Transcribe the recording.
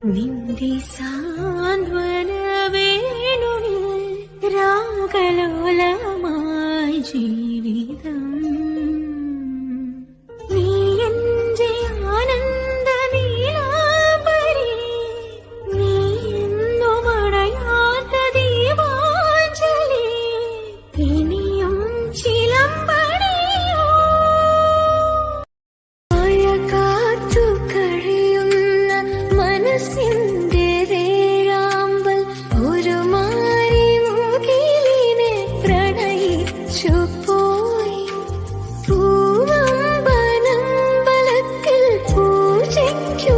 നിന്റെ സാന്ത്വന വേണുവിൽ രാഗലോലമായി ജീവിതം നീ എന്റെ ആനന്ദ നീലാംബരി നീ എന്നും അടയാത്ത ദീപാഞ്ജലി ഇനിയും ചിലമ്പണിയോ മഴ കാത്തു കഴിയുന്ന മനസ്സിന്റെ വേഴാമ്പൽ ഒരു മാറി മുകിലിനെ പ്രണയിച്ചു പോയി പൂവമ്പനമ്പലത്തിൽ പൂജയ്ക്കു